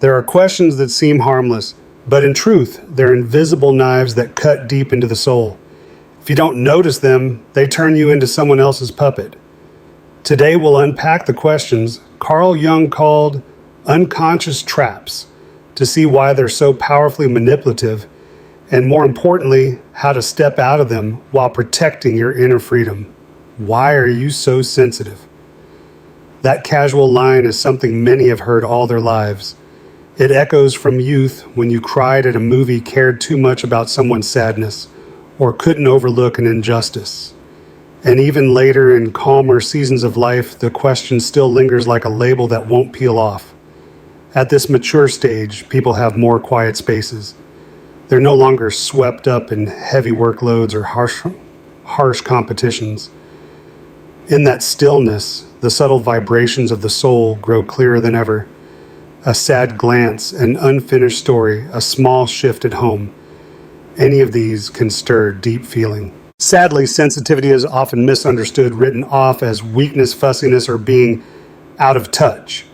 There are questions that seem harmless, but in truth, they're invisible knives that cut deep into the soul. If you don't notice them, they turn you into someone else's puppet. Today we'll unpack the questions Carl Jung called unconscious traps to see why they're so powerfully manipulative, and more importantly, how to step out of them while protecting your inner freedom. Why are you so sensitive? That casual line is something many have heard all their lives. It echoes from youth when you cried at a movie, cared too much about someone's sadness, or couldn't overlook an injustice. And even later in calmer seasons of life, the question still lingers like a label that won't peel off. At this mature stage, people have more quiet spaces. They're no longer swept up in heavy workloads or harsh competitions. In that stillness, the subtle vibrations of the soul grow clearer than ever. A sad glance, an unfinished story, a small shift at home. Any of these can stir deep feeling. Sadly, sensitivity is often misunderstood, written off as weakness, fussiness, or being out of touch.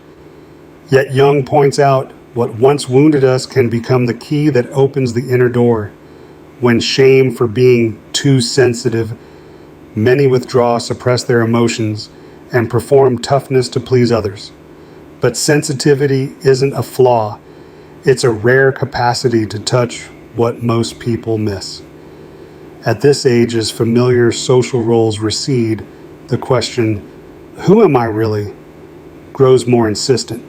Yet Jung points out what once wounded us can become the key that opens the inner door. When shame for being too sensitive, many withdraw, suppress their emotions, and perform toughness to please others. But sensitivity isn't a flaw. It's a rare capacity to touch what most people miss. At this age, as familiar social roles recede, the question, who am I really, grows more insistent.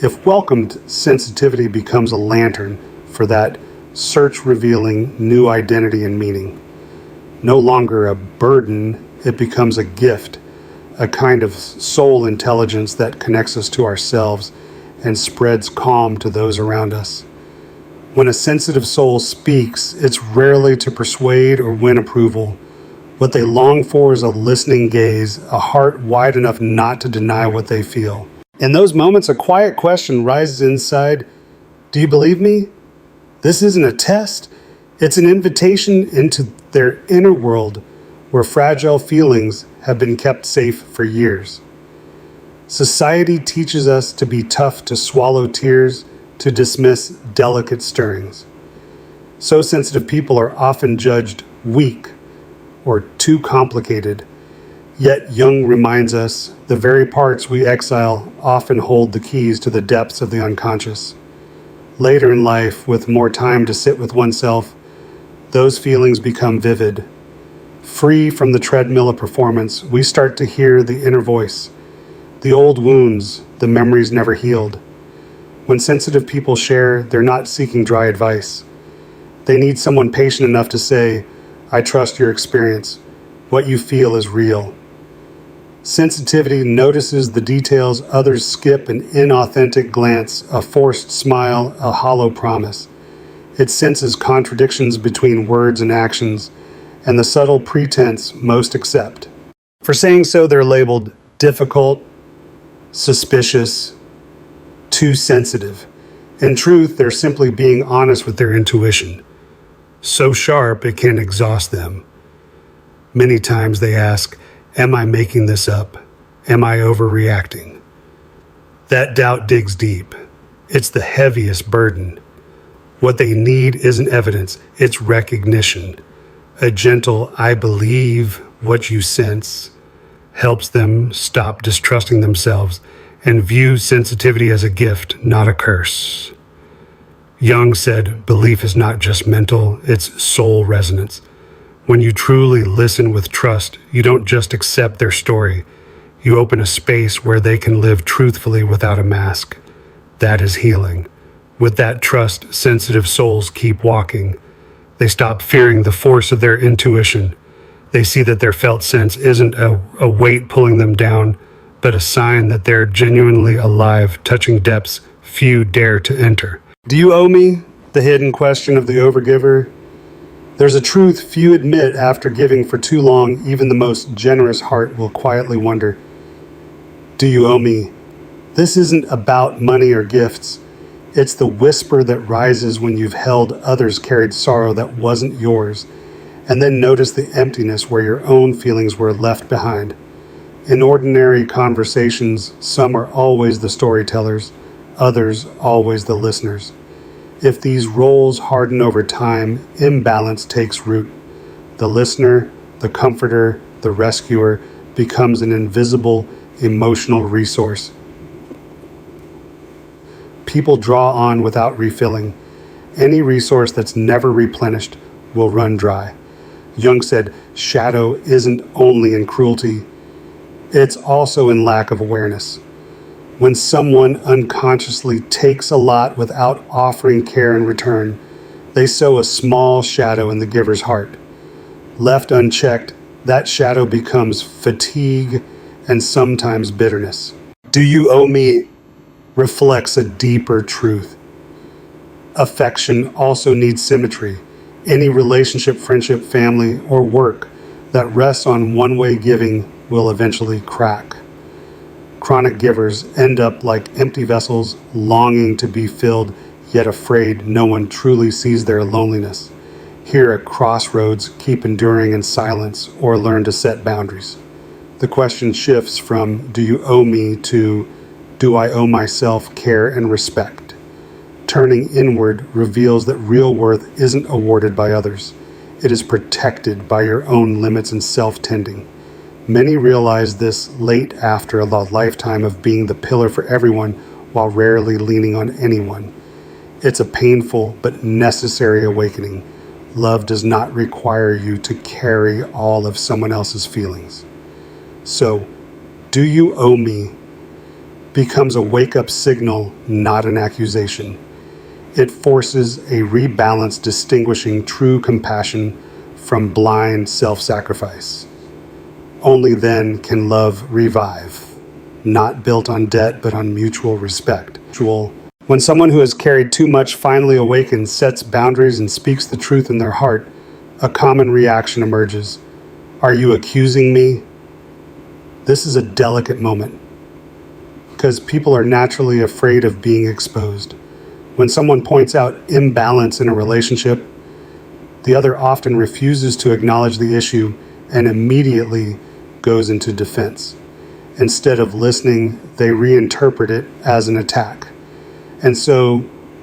If welcomed, sensitivity becomes a lantern for that search revealing new identity and meaning. No longer a burden, it becomes a gift, a kind of soul intelligence that connects us to ourselves and spreads calm to those around us. When a sensitive soul speaks, it's rarely to persuade or win approval. What they long for is a listening gaze, a heart wide enough not to deny what they feel. In those moments, a quiet question rises inside. Do you believe me? This isn't a test. It's an invitation into their inner world where fragile feelings have been kept safe for years. Society teaches us to be tough, to swallow tears, to dismiss delicate stirrings. So sensitive people are often judged weak or too complicated. Yet Jung reminds us the very parts we exile often hold the keys to the depths of the unconscious. Later in life, with more time to sit with oneself, those feelings become vivid. Free from the treadmill of performance, we start to hear the inner voice, the old wounds, the memories never healed. When sensitive people share, they're not seeking dry advice. They need someone patient enough to say, I trust your experience. What you feel is real. Sensitivity notices the details others skip, an inauthentic glance, a forced smile, a hollow promise. It senses contradictions between words and actions, and the subtle pretense most accept. For saying so, they're labeled difficult, suspicious, too sensitive. In truth, they're simply being honest with their intuition. So sharp it can exhaust them. Many times they ask, am I making this up? Am I overreacting? That doubt digs deep. It's the heaviest burden. What they need isn't evidence, it's recognition. A gentle, I believe what you sense, helps them stop distrusting themselves and view sensitivity as a gift, not a curse. Jung said, belief is not just mental, it's soul resonance. When you truly listen with trust, you don't just accept their story. You open a space where they can live truthfully without a mask. That is healing. With that trust, sensitive souls keep walking. They stop fearing the force of their intuition. They see that their felt sense isn't a weight pulling them down, but a sign that they're genuinely alive, touching depths few dare to enter. Do you owe me? The hidden question of the overgiver. There's a truth few admit after giving for too long. Even the most generous heart will quietly wonder, do you owe me? This isn't about money or gifts. It's the whisper that rises when you've held others carried sorrow that wasn't yours, and then notice the emptiness where your own feelings were left behind. In ordinary conversations, some are always the storytellers, others always the listeners. If these roles harden over time, imbalance takes root. The listener, the comforter, the rescuer becomes an invisible emotional resource. People draw on without refilling. Any resource that's never replenished will run dry. Jung said, shadow isn't only in cruelty, it's also in lack of awareness. When someone unconsciously takes a lot without offering care in return, they sow a small shadow in the giver's heart. Left unchecked, that shadow becomes fatigue and sometimes bitterness. Do you owe me reflects a deeper truth. Affection also needs symmetry. Any relationship, friendship, family, or work that rests on one-way giving will eventually crack. Chronic givers end up like empty vessels, longing to be filled, yet afraid no one truly sees their loneliness. Here at crossroads, keep enduring in silence or learn to set boundaries. The question shifts from, do you owe me, to, do I owe myself care and respect? Turning inward reveals that real worth isn't awarded by others. It is protected by your own limits and self-tending. Many realize this late after a lifetime of being the pillar for everyone while rarely leaning on anyone. It's a painful but necessary awakening. Love does not require you to carry all of someone else's feelings. So, do you owe me becomes a wake-up signal, not an accusation. It forces a rebalance, distinguishing true compassion from blind self-sacrifice. Only then can love revive, not built on debt but on mutual respect. When someone who has carried too much finally awakens, sets boundaries, and speaks the truth in their heart, a common reaction emerges. Are you accusing me? This is a delicate moment, because people are naturally afraid of being exposed. When someone points out imbalance in a relationship, the other often refuses to acknowledge the issue and immediately goes into defense. Instead of listening, they reinterpret it as an attack. And so,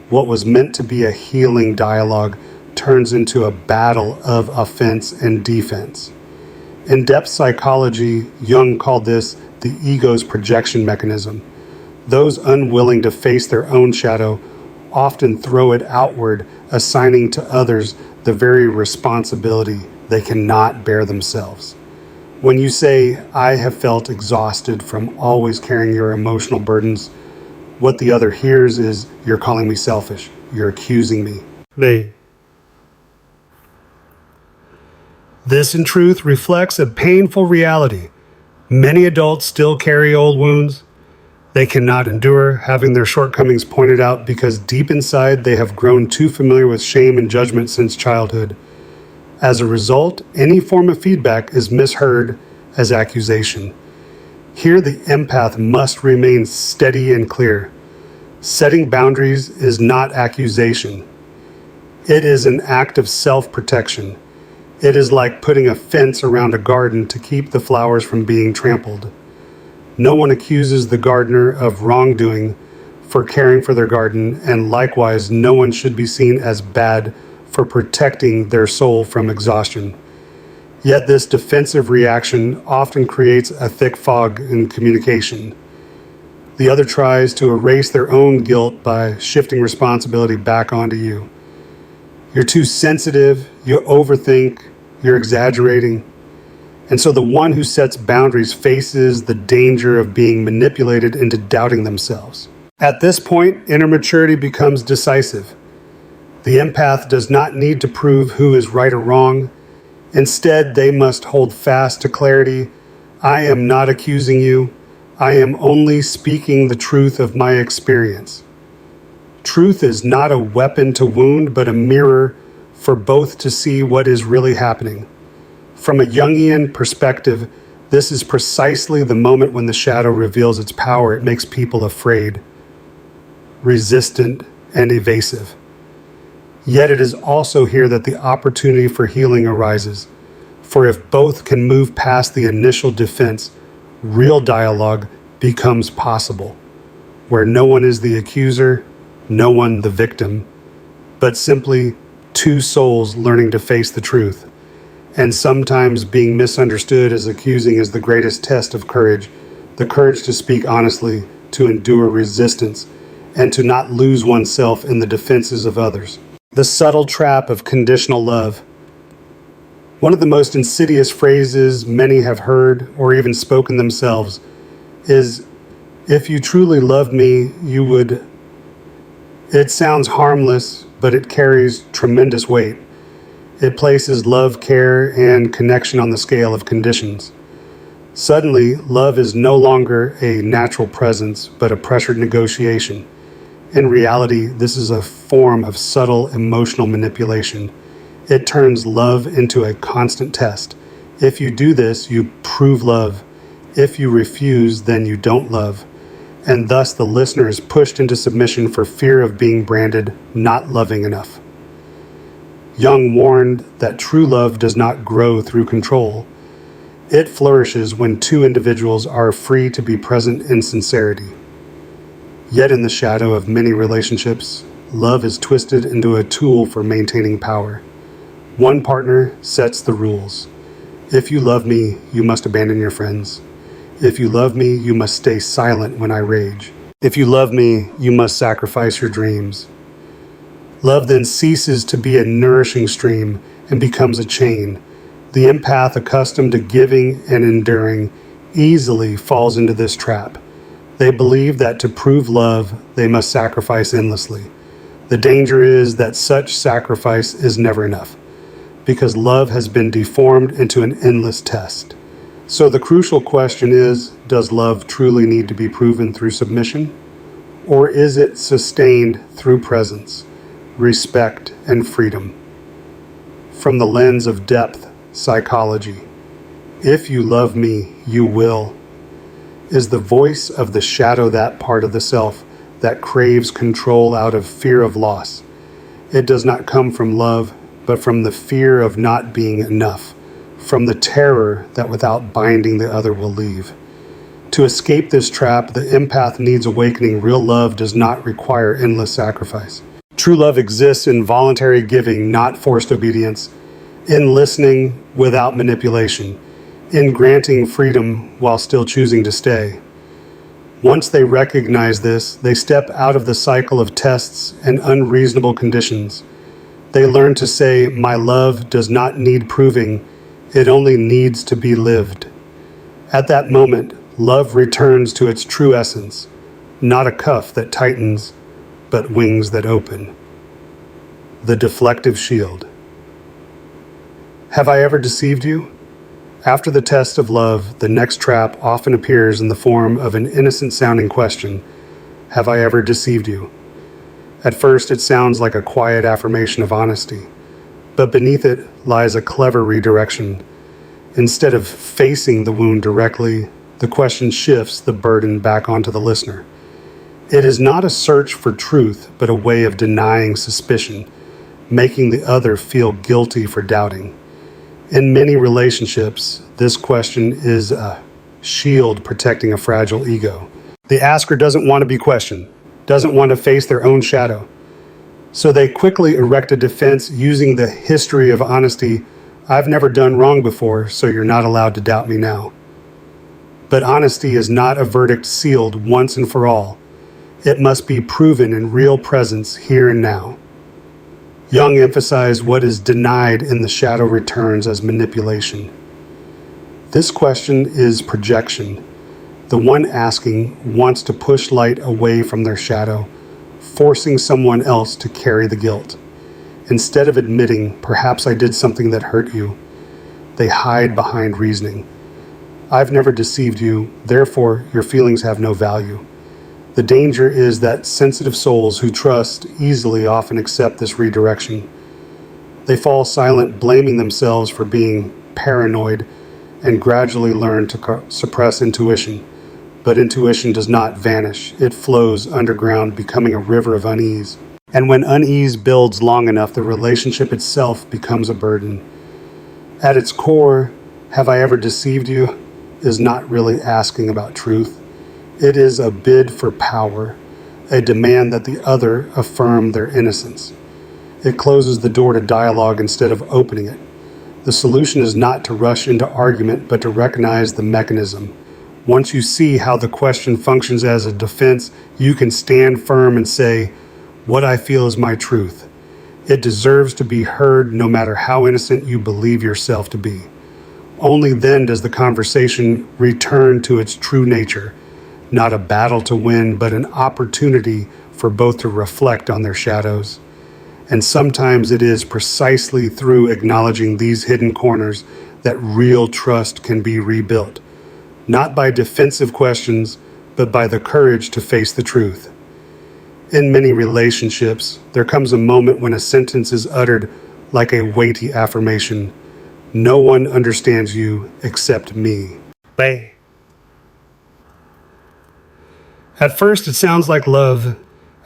what was meant to be a healing dialogue turns into a battle of offense and defense. In depth psychology, Jung called this the ego's projection mechanism. Those unwilling to face their own shadow often throw it outward, assigning to others the very responsibility they cannot bear themselves. When you say, I have felt exhausted from always carrying your emotional burdens, what the other hears is, you're calling me selfish, you're accusing me. This, in truth, reflects a painful reality. Many adults still carry old wounds. They cannot endure having their shortcomings pointed out because deep inside they have grown too familiar with shame and judgment since childhood. As a result, any form of feedback is misheard as accusation. Here, the empath must remain steady and clear. Setting boundaries is not accusation. It is an act of self-protection. It is like putting a fence around a garden to keep the flowers from being trampled. No one accuses the gardener of wrongdoing for caring for their garden, and likewise, no one should be seen as bad for protecting their soul from exhaustion. Yet this defensive reaction often creates a thick fog in communication. The other tries to erase their own guilt by shifting responsibility back onto you. You're too sensitive, you overthink, you're exaggerating. And so the one who sets boundaries faces the danger of being manipulated into doubting themselves. At this point, inner maturity becomes decisive. The empath does not need to prove who is right or wrong. Instead, they must hold fast to clarity. I am not accusing you. I am only speaking the truth of my experience. Truth is not a weapon to wound, but a mirror for both to see what is really happening. From a Jungian perspective, this is precisely the moment when the shadow reveals its power. It makes people afraid, resistant, and evasive. Yet it is also here that the opportunity for healing arises. For if both can move past the initial defense, real dialogue becomes possible. where no one is the accuser, no one the victim, but simply two souls learning to face the truth. And sometimes being misunderstood as accusing is the greatest test of courage, the courage to speak honestly, to endure resistance, and to not lose oneself in the defenses of others. The subtle trap of conditional love. One of the most insidious phrases many have heard or even spoken themselves is, "If you truly loved me, you would." It sounds harmless, but it carries tremendous weight. It places love, care, and connection on the scale of conditions. Suddenly, love is no longer a natural presence, but a pressured negotiation. In reality, this is a form of subtle emotional manipulation. It turns love into a constant test. If you do this, you prove love. If you refuse, then you don't love. And thus the listener is pushed into submission for fear of being branded not loving enough. Jung warned that true love does not grow through control. It flourishes when two individuals are free to be present in sincerity. Yet in the shadow of many relationships, love is twisted into a tool for maintaining power. One partner sets the rules. If you love me, you must abandon your friends. If you love me, you must stay silent when I rage. If you love me, you must sacrifice your dreams. Love then ceases to be a nourishing stream and becomes a chain. The empath accustomed to giving and enduring easily falls into this trap. They believe that to prove love, they must sacrifice endlessly. The danger is that such sacrifice is never enough, because love has been deformed into an endless test. So the crucial question is, does love truly need to be proven through submission? Or is it sustained through presence, respect, and freedom? From the lens of depth psychology, if you love me, you will, is the voice of the shadow that part of the self that craves control out of fear of loss. It does not come from love, but from the fear of not being enough, from the terror that without binding the other will leave. To escape this trap, the empath needs awakening. Real love does not require endless sacrifice. True love exists in voluntary giving, not forced obedience, in listening without manipulation, in granting freedom while still choosing to stay. Once they recognize this, they step out of the cycle of tests and unreasonable conditions. They learn to say, "My love does not need proving. It only needs to be lived." At that moment, love returns to its true essence, not a cuff that tightens, but wings that open. The deflective shield. Have I ever deceived you? After the test of love, the next trap often appears in the form of an innocent-sounding question. Have I ever deceived you? At first, it sounds like a quiet affirmation of honesty, but beneath it lies a clever redirection. Instead of facing the wound directly, the question shifts the burden back onto the listener. It is not a search for truth, but a way of denying suspicion, making the other feel guilty for doubting. In many relationships, this question is a shield protecting a fragile ego. The asker doesn't want to be questioned, doesn't want to face their own shadow. So they quickly erect a defense using the history of honesty. I've never done wrong before, so you're not allowed to doubt me now. But honesty is not a verdict sealed once and for all. It must be proven in real presence here and now. Jung emphasized what is denied in the shadow returns as manipulation. This question is projection. The one asking wants to push light away from their shadow, forcing someone else to carry the guilt. Instead of admitting, perhaps I did something that hurt you, they hide behind reasoning. I've never deceived you, therefore your feelings have no value. The danger is that sensitive souls who trust easily often accept this redirection. They fall silent, blaming themselves for being paranoid, and gradually learn to suppress intuition. But intuition does not vanish. It flows underground, becoming a river of unease. And when unease builds long enough, the relationship itself becomes a burden. At its core, have I ever deceived you? Is not really asking about truth. It is a bid for power, a demand that the other affirm their innocence. It closes the door to dialogue instead of opening it. The solution is not to rush into argument, but to recognize the mechanism. Once you see how the question functions as a defense, you can stand firm and say, "What I feel is my truth. It deserves to be heard no matter how innocent you believe yourself to be." Only then does the conversation return to its true nature, not a battle to win, but an opportunity for both to reflect on their shadows. And sometimes it is precisely through acknowledging these hidden corners that real trust can be rebuilt, not by defensive questions, but by the courage to face the truth. In many relationships, there comes a moment when a sentence is uttered like a weighty affirmation. "No one understands you except me." Bang. At first, it sounds like love,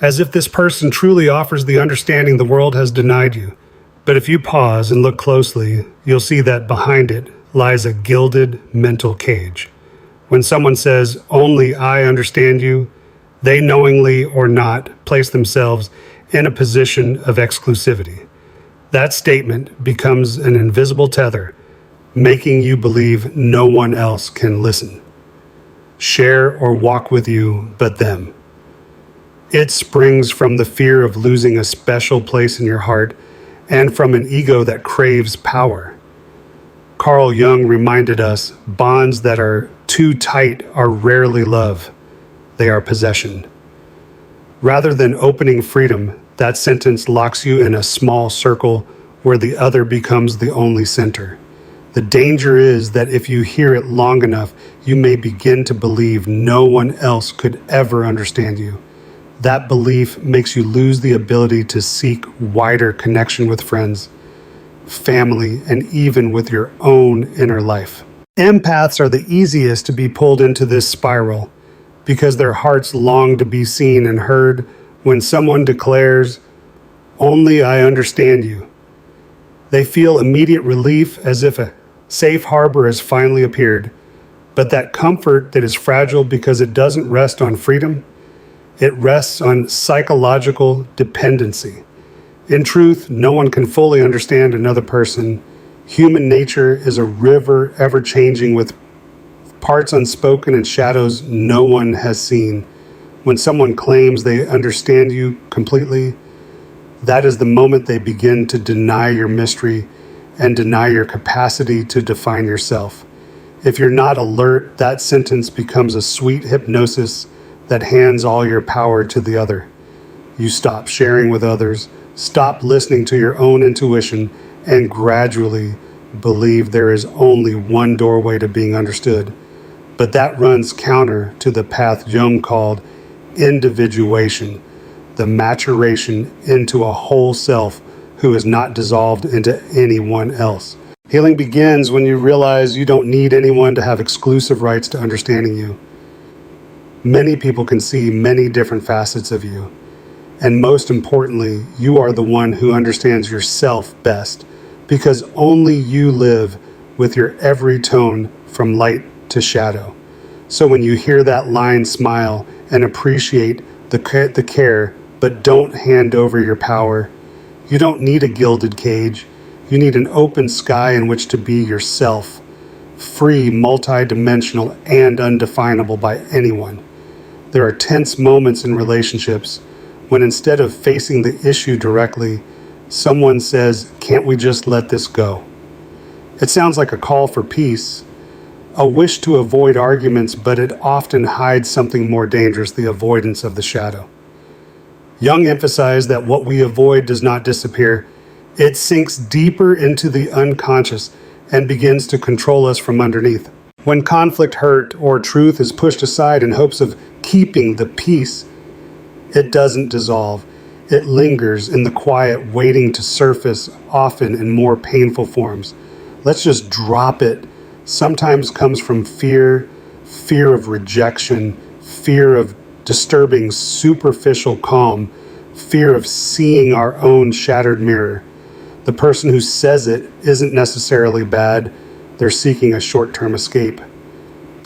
as if this person truly offers the understanding the world has denied you. But if you pause and look closely, you'll see that behind it lies a gilded mental cage. When someone says, "Only I understand you," they knowingly or not place themselves in a position of exclusivity. That statement becomes an invisible tether, making you believe no one else can listen, share, or walk with you but them. It springs from the fear of losing a special place in your heart and from an ego that craves power. Carl Jung reminded us, bonds that are too tight are rarely love. They are possession. Rather than opening freedom, that sentence locks you in a small circle where the other becomes the only center. The danger is that if you hear it long enough, you may begin to believe no one else could ever understand you. That belief makes you lose the ability to seek wider connection with friends, family, and even with your own inner life. Empaths are the easiest to be pulled into this spiral because their hearts long to be seen and heard. When someone declares, "Only I understand you," they feel immediate relief, as if a safe harbor has finally appeared. But that comfort that is fragile because it doesn't rest on freedom, it rests on psychological dependency. In truth, no one can fully understand another person. Human nature is a river ever-changing with parts unspoken and shadows no one has seen. When someone claims they understand you completely, that is the moment they begin to deny your mystery and deny your capacity to define yourself. If you're not alert, that sentence becomes a sweet hypnosis that hands all your power to the other. You stop sharing with others, stop listening to your own intuition, and gradually believe there is only one doorway to being understood. But that runs counter to the path Jung called individuation, the maturation into a whole self who is not dissolved into anyone else. Healing begins when you realize you don't need anyone to have exclusive rights to understanding you. Many people can see many different facets of you. And most importantly, you are the one who understands yourself best, because only you live with your every tone from light to shadow. So when you hear that line, smile and appreciate the care, but don't hand over your power. You don't need a gilded cage. You need an open sky in which to be yourself, free, multidimensional, and undefinable by anyone. There are tense moments in relationships when instead of facing the issue directly, someone says, "Can't we just let this go?" It sounds like a call for peace, a wish to avoid arguments, but it often hides something more dangerous, the avoidance of the shadow. Jung emphasized that what we avoid does not disappear. It sinks deeper into the unconscious and begins to control us from underneath. When conflict, hurt, or truth is pushed aside in hopes of keeping the peace, it doesn't dissolve. It lingers in the quiet, waiting to surface, often in more painful forms. Let's just drop it. Sometimes comes from fear of rejection, fear of disturbing superficial calm, fear of seeing our own shattered mirror. The person who says it isn't necessarily bad. They're seeking a short-term escape.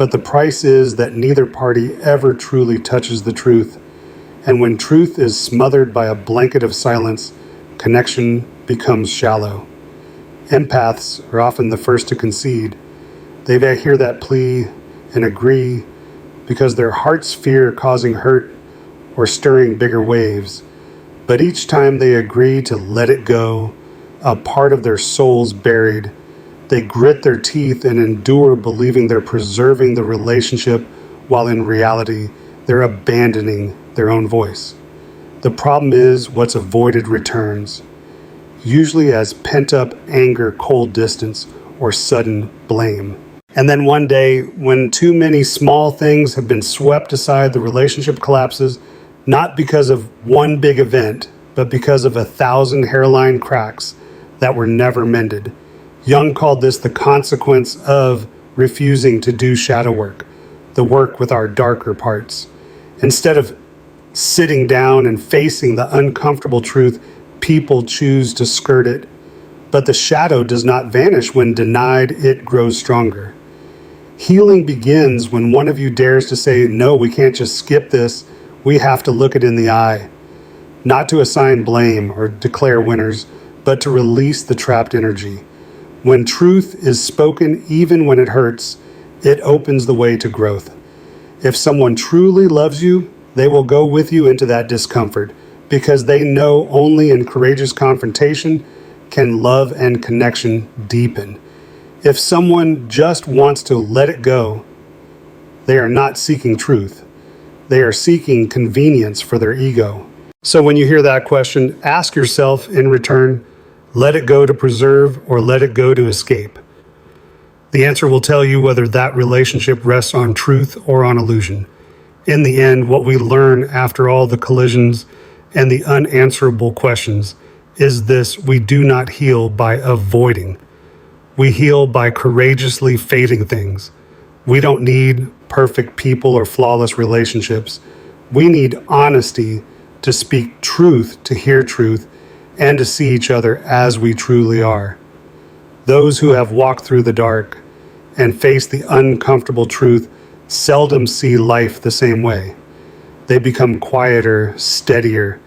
but the price is that neither party ever truly touches the truth. And when truth is smothered by a blanket of silence, connection becomes shallow. Empaths are often the first to concede. They may hear that plea and agree because their hearts fear causing hurt or stirring bigger waves. But each time they agree to let it go, a part of their soul's buried. They grit their teeth and endure, believing they're preserving the relationship while in reality they're abandoning their own voice. The problem is what's avoided returns, usually as pent-up anger, cold distance, or sudden blame. And then one day, when too many small things have been swept aside, the relationship collapses, not because of one big event, but because of 1,000 hairline cracks that were never mended. Jung called this the consequence of refusing to do shadow work, the work with our darker parts. Instead of sitting down and facing the uncomfortable truth, people choose to skirt it. But the shadow does not vanish when denied, it grows stronger. Healing begins when one of you dares to say, no, we can't just skip this. We have to look it in the eye. Not to assign blame or declare winners, but to release the trapped energy. When truth is spoken, even when it hurts, it opens the way to growth. If someone truly loves you, they will go with you into that discomfort because they know only in courageous confrontation can love and connection deepen. If someone just wants to let it go, they are not seeking truth. They are seeking convenience for their ego. So when you hear that question, ask yourself in return, let it go to preserve or let it go to escape? The answer will tell you whether that relationship rests on truth or on illusion. In the end, what we learn after all the collisions and the unanswerable questions is this: we do not heal by avoiding. We heal by courageously facing things. We don't need perfect people or flawless relationships. We need honesty to speak truth, to hear truth, and to see each other as we truly are. Those who have walked through the dark and faced the uncomfortable truth seldom see life the same way. They become quieter, steadier,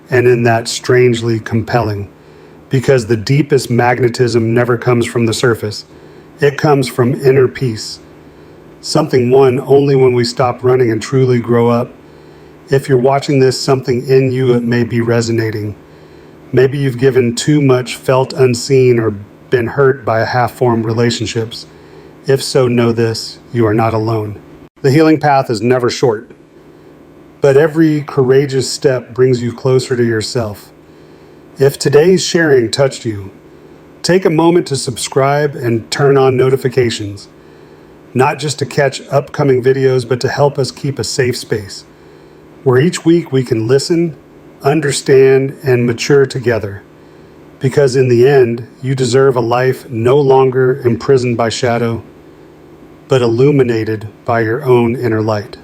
and in that strangely compelling, because the deepest magnetism never comes from the surface. It comes from inner peace, something won only when we stop running and truly grow up. If you're watching this, something in you may be resonating. Maybe you've given too much, felt unseen, or been hurt by half-formed relationships. If so, know this: you are not alone. The healing path is never short, but every courageous step brings you closer to yourself. If today's sharing touched you, take a moment to subscribe and turn on notifications, not just to catch upcoming videos, but to help us keep a safe space, where each week we can listen, understand, and mature together. Because in the end, you deserve a life no longer imprisoned by shadow, but illuminated by your own inner light.